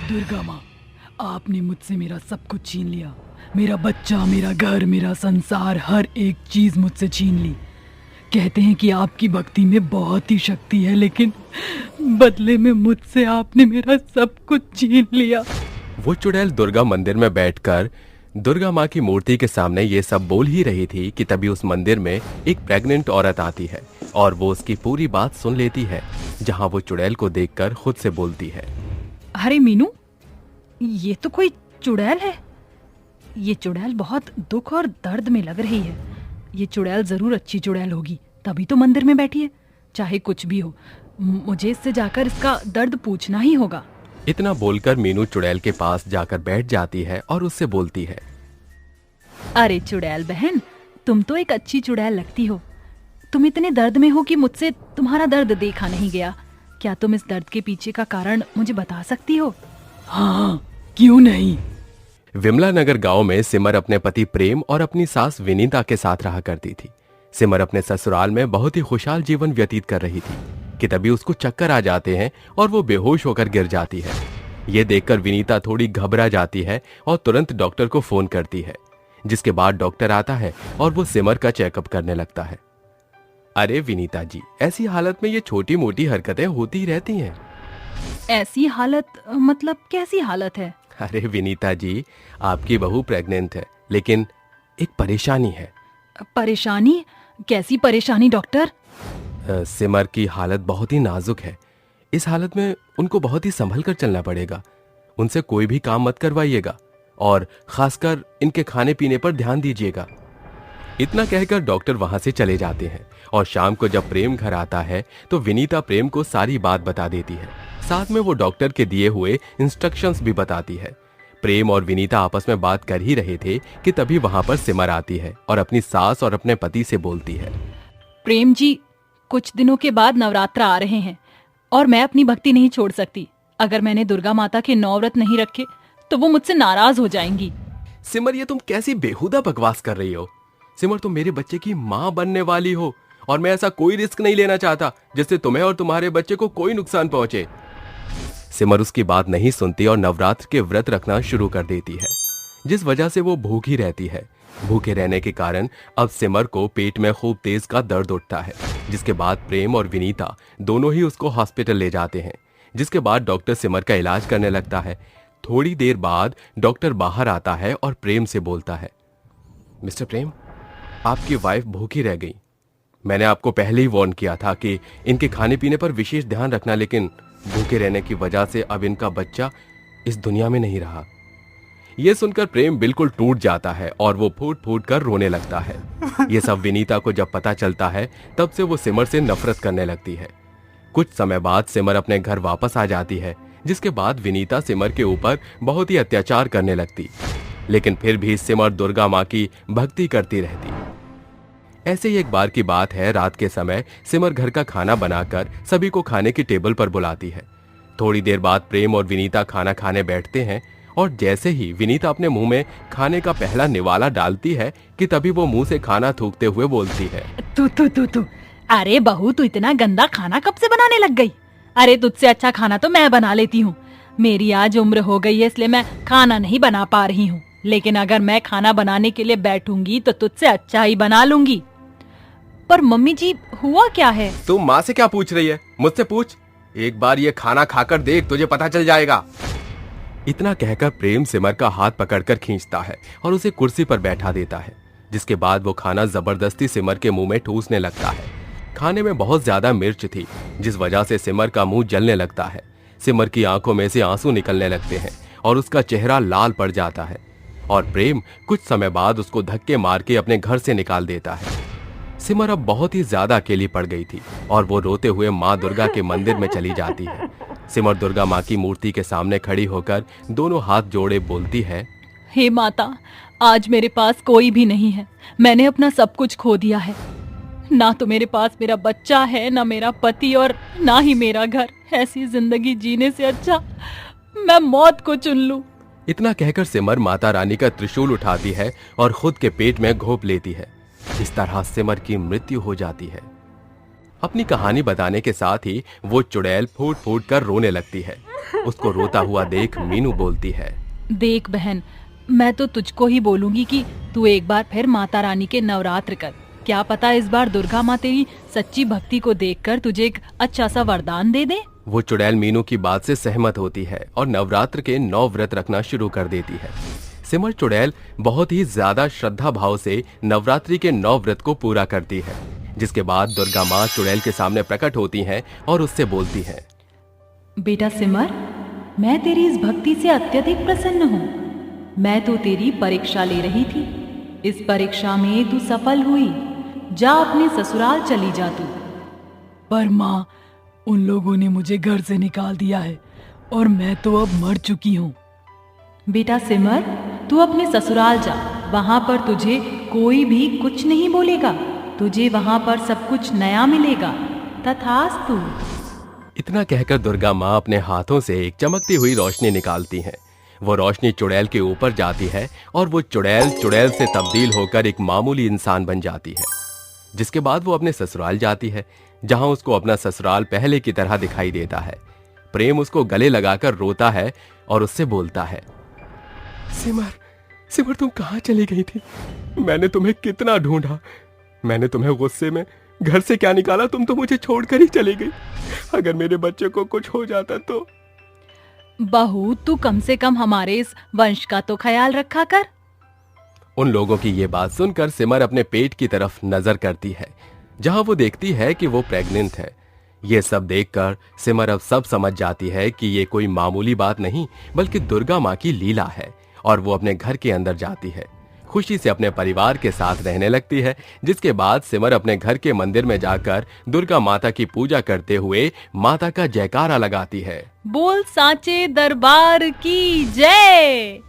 दुर्गा माँ, आपने मुझसे मेरा सब कुछ छीन लिया। मेरा बच्चा, मेरा घर, मेरा संसार, हर एक चीज मुझसे छीन ली। कहते हैं कि आपकी भक्ति में बहुत ही शक्ति है, लेकिन बदले में मुझसे आपने मेरा सब कुछ छीन लिया। वो चुड़ैल दुर्गा मंदिर में बैठकर दुर्गा माँ की मूर्ति के सामने ये सब बोल ही रही थी कि तभी उस मंदिर में एक प्रेग्नेंट औरत आती है और वो उसकी पूरी बात सुन लेती है, जहाँ वो चुड़ैल को देखकर खुद से बोलती है, अरे मीनू, ये तो कोई चुड़ैल है। ये चुड़ैल बहुत दुख और दर्द में लग रही है। ये चुड़ैल जरूर अच्छी चुड़ैल होगी, तभी तो मंदिर में बैठी है। चाहे कुछ भी हो, मुझे इससे जाकर इसका दर्द पूछना ही होगा। इतना बोलकर मीनू चुड़ैल के पास जाकर बैठ जाती है और उससे बोलती है, अरे चुड़ैल बहन, तुम तो एक अच्छी चुड़ैल लगती हो। तुम इतने दर्द में हो कि मुझसे तुम्हारा दर्द देखा नहीं गया। क्या तुम इस दर्द के पीछे का कारण मुझे बता सकती हो? हाँ, क्यों नहीं। विमला नगर गांव में सिमर अपने पति प्रेम और अपनी सास विनीता के साथ रहा करती थी। सिमर अपने ससुराल में बहुत ही खुशहाल जीवन व्यतीत कर रही थी कि तभी उसको चक्कर आ जाते हैं और वो बेहोश होकर गिर जाती है। ये देखकर विनीता थोड़ी घबरा जाती है और तुरंत डॉक्टर को फोन करती है, जिसके बाद डॉक्टर आता है और वो सिमर का चेकअप करने लगता है। अरे विनीता जी, ऐसी हालत में ये छोटी मोटी हरकतें होती ही रहती हैं। ऐसी हालत मतलब कैसी हालत है? अरे विनीता जी, आपकी बहू प्रेग्नेंट है, लेकिन एक परेशानी है। परेशानी? कैसी परेशानी डॉक्टर? सिमर की हालत बहुत ही नाजुक है। इस हालत में उनको बहुत ही संभल कर चलना पड़ेगा। उनसे कोई भी काम मत करवाइएगा और खासकर इनके खाने पीने पर ध्यान दीजिएगा। इतना कहकर डॉक्टर वहां से चले जाते हैं और शाम को जब प्रेम घर आता है तो विनीता प्रेम को सारी बात बता देती है। साथ में वो डॉक्टर के दिए हुए इंस्ट्रक्शंस भी बताती है। प्रेम और विनीता आपस में बात कर ही रहे थे कि तभी वहां पर सिमर आती है और अपनी सास और अपने पति से बोलती है, प्रेम जी, कुछ दिनों के बाद नवरात्र आ रहे हैं और मैं अपनी भक्ति नहीं छोड़ सकती। अगर मैंने दुर्गा माता के 9 व्रत नहीं रखे तो वो मुझसे नाराज हो जाएंगी। सिमर, ये तुम कैसी बेहुदा बकवास कर रही हो। सिमर, तुम मेरे बच्चे की माँ बनने वाली हो और मैं ऐसा कोई रिस्क नहीं लेना चाहता जिससे तुम्हें और तुम्हारे बच्चे को कोई नुकसान पहुंचे। सिमर उसकी बात नहीं सुनती और नवरात्र के व्रत रखना शुरू कर देती है, जिस वजह से वो भूखी रहती है। भूखे रहने के कारण अब सिमर को पेट में खूब तेज का दर्द उठता है, जिसके बाद प्रेम और विनीता दोनों ही उसको हॉस्पिटल ले जाते हैं, जिसके बाद डॉक्टर सिमर का इलाज करने लगता है। थोड़ी देर बाद डॉक्टर बाहर आता है और प्रेम से बोलता है, मिस्टर प्रेम, आपकी वाइफ भूखी रह गई। मैंने आपको पहले ही वार्न किया था कि इनके खाने पीने पर विशेष ध्यान रखना, लेकिन भूखे रहने की वजह से अब इनका बच्चा इस दुनिया में नहीं रहा। यह सुनकर प्रेम बिल्कुल टूट जाता है और वो फूट फूट कर रोने लगता है। ये सब विनीता को जब पता चलता है तब से वो सिमर से नफरत करने लगती है। कुछ समय बाद सिमर अपने घर वापस आ जाती है, जिसके बाद विनीता सिमर के ऊपर बहुत ही अत्याचार करने लगती, लेकिन फिर भी सिमर दुर्गा माँ की भक्ति करती रहती। ऐसे ही एक बार की बात है, रात के समय सिमर घर का खाना बनाकर सभी को खाने की टेबल पर बुलाती है। थोड़ी देर बाद प्रेम और विनीता खाना खाने बैठते हैं और जैसे ही विनीता अपने मुंह में खाने का पहला निवाला डालती है कि तभी वो मुंह से खाना थूकते हुए बोलती है, तू अरे बहू, तू इतना गंदा खाना कब से बनाने लग गई? अरे तुझसे अच्छा खाना तो मैं बना लेती हूँ। मेरी आज उम्र हो गई है, इसलिए मैं खाना नहीं बना पा रही हूँ, लेकिन अगर मैं खाना बनाने के लिए बैठूंगी तो तुझसे अच्छा ही बना लूंगी। पर मम्मी जी, हुआ क्या है? तू माँ से क्या पूछ रही है? मुझसे पूछ। एक बार ये खाना खाकर देख, तुझे पता चल जाएगा। इतना कहकर प्रेम सिमर का हाथ पकड़कर खींचता है और उसे कुर्सी पर बैठा देता है, जिसके बाद वो खाना जबरदस्ती सिमर के मुंह में ठूसने लगता है। खाने में बहुत ज्यादा मिर्च थी, जिस वजह से सिमर का मुंह जलने लगता है। सिमर की आंखों में से आंसू निकलने लगते हैं और उसका चेहरा लाल पड़ जाता है और प्रेम कुछ समय बाद उसको धक्के मार के अपने घर से निकाल देता है। सिमर अब बहुत ही ज्यादा अकेली पड़ गई थी और वो रोते हुए माँ दुर्गा के मंदिर में चली जाती है। सिमर दुर्गा माँ की मूर्ति के सामने खड़ी होकर दोनों हाथ जोड़े बोलती है, हे माता, आज मेरे पास कोई भी नहीं है। मैंने अपना सब कुछ खो दिया है। ना तो मेरे पास मेरा बच्चा है, ना मेरा पति और ना ही मेरा घर। ऐसी जिंदगी जीने से अच्छा मैं मौत को चुन लूं। इतना कहकर सिमर माता रानी का त्रिशूल उठाती है और खुद के पेट में घोंप लेती है। इस तरह सिमर की मृत्यु हो जाती है। अपनी कहानी बताने के साथ ही वो चुड़ैल फूट फूट कर रोने लगती है। उसको रोता हुआ देख मीनू बोलती है, देख बहन, मैं तो तुझको ही बोलूंगी कि तू एक बार फिर माता रानी के नवरात्र कर। क्या पता इस बार दुर्गा माँ तेरी सच्ची भक्ति को देखकर तुझे एक अच्छा सा वरदान दे दे। वो चुड़ैल मीनू की बात से सहमत होती है और नवरात्र के 9 व्रत रखना शुरू कर देती है। सिमर चुड़ैल बहुत ही ज्यादा श्रद्धा भाव से नवरात्रि के 9 व्रत को पूरा करती है, जिसके बाद दुर्गा माँ चुड़ैल के सामने प्रकट होती हैं और उससे बोलती हैं, बेटा सिमर, मैं तेरी इस भक्ति से अत्यधिक प्रसन्न हूँ। मैं तो तेरी परीक्षा ले रही थी। इस परीक्षा में तू सफल हुई। जा अपने ससुराल चली जा तू। पर माँ, उन लोगों ने मुझे घर से निकाल दिया है और मैं तो अब मर चुकी हूँ। बेटा सिमर, तू अपने ससुराल जा। वहाँ पर तुझे कोई भी कुछ नहीं बोलेगा। तुझे वहाँ पर सब कुछ नया मिलेगा। तथास्तु। इतना कहकर दुर्गा माँ अपने हाथों से एक चमकती हुई रोशनी निकालती हैं। वो रोशनी चुड़ैल के ऊपर जाती है और वो चुड़ैल से तब्दील होकर एक मामूली इंसान बन जाती है, जिसके बाद वो अपने ससुराल जाती है, जहां उसको अपना ससुराल पहले की तरह दिखाई देता है। प्रेम उसको गले लगाकर रोता है और उससे बोलता है, सिमर तुम कहाँ चली गई थी? मैंने तुम्हें कितना ढूंढा। मैंने तुम्हें गुस्से में घर से क्या निकाला, तुम तो मुझे छोड़कर ही चली गई। अगर मेरे बच्चे को कुछ हो जाता तो। बहू, तू कम से कम हमारे इस वंश का तो ख्याल रखा कर। उन लोगों की ये बात सुनकर सिमर अपने पेट की तरफ नजर करती है, जहां वो देखती है कि वो प्रेग्नेंट है। ये सब देखकर सिमर अब सब समझ जाती है कि ये कोई मामूली बात नहीं बल्कि दुर्गा माँ की लीला है, और वो अपने घर के अंदर जाती है, खुशी से अपने परिवार के साथ रहने लगती है। जिसके बाद सिमर अपने घर के मंदिर में जाकर दुर्गा माता की पूजा करते हुए माता का जयकारा लगाती है। बोल साचे दरबार की जय।